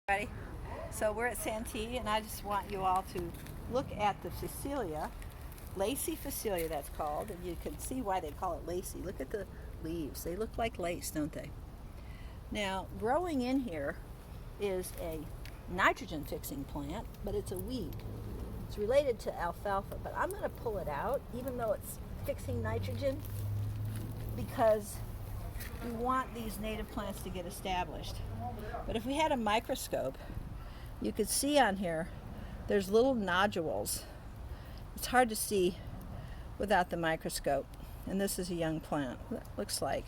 Ready? So we're at Santee, and I just want you all to look at the Phacelia, Lacy Phacelia that's called, and you can see why they call it Lacy. Look at the leaves. They look like lace, don't they? Now, growing in here is a nitrogen fixing plant, but it's a weed. It's related to alfalfa, but I'm going to pull it out, even though it's fixing nitrogen, because we want these native plants to get established. But if we had a microscope, you could see on here there's little nodules. It's hard to see without the microscope. And this is a young plant. That looks like,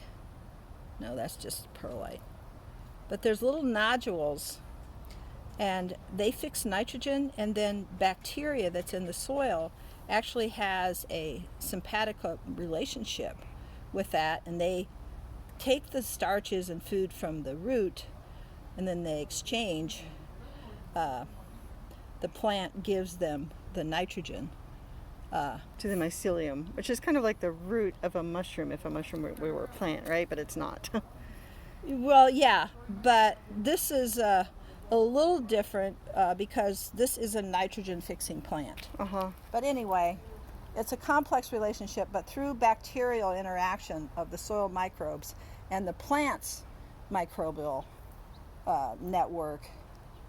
no, that's just perlite. But there's little nodules, and they fix nitrogen, and then bacteria that's in the soil actually has a symbiotic relationship with that, and they take the starches and food from the root, and then they exchange. The plant gives them the nitrogen to the mycelium, which is kind of like the root of a mushroom if a mushroom were a plant, right? But it's not. Well, yeah, but this is a little different because this is a nitrogen fixing plant. But anyway, it's a complex relationship, but through bacterial interaction of the soil microbes and the plant's microbial network,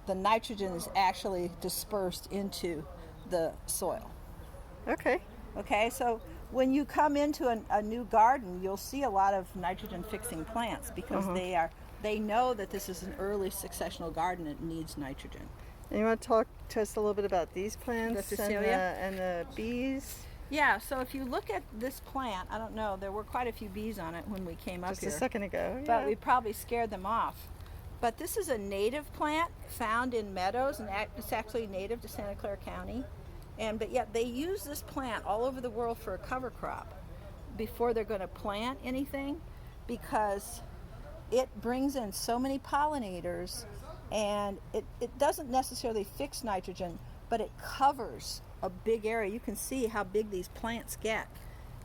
the nitrogen is actually dispersed into the soil. Okay, so when you come into a new garden, you'll see a lot of nitrogen fixing plants because they know that this is an early successional garden that needs nitrogen. And you want to talk to us a little bit about these plants The Phacelia? and the bees? Yeah, so if you look at this plant, I don't know, there were quite a few bees on it when we came up here. Just a second ago, yeah. But we probably scared them off. But this is a native plant found in meadows, and it's actually native to Santa Clara County. But yet they use this plant all over the world for a cover crop before they're going to plant anything, because it brings in so many pollinators, and it doesn't necessarily fix nitrogen, but it covers a big area. You can see how big these plants get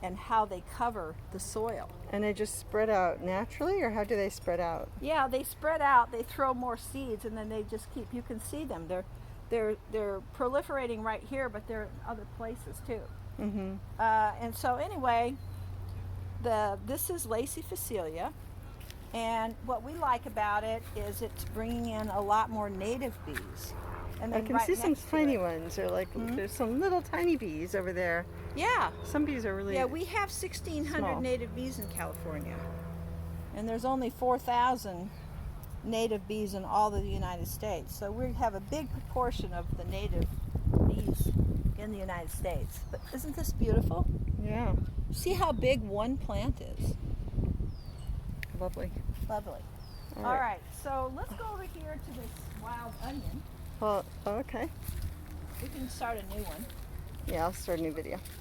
and how they cover the soil. And they just spread out naturally, or how do they spread out? Yeah, they spread out. They throw more seeds, and then they just keep. You can see them. They're proliferating right here, but they're in other places too. And so anyway, this is Lacy Phacelia, and what we like about it is it's bringing in a lot more native bees. And I can see some tiny ones, or like there's some little tiny bees over there. Yeah. Some bees are really we have 1,600 small. native bees in California, and there's only 4,000 native bees in all of the United States. So we have a big proportion of the native bees in the United States. But isn't this beautiful? Yeah. See how big one plant is? Lovely. Lovely. All right, so let's go over here to this wild onion. Well, okay. We can start a new one. Yeah, I'll start a new video.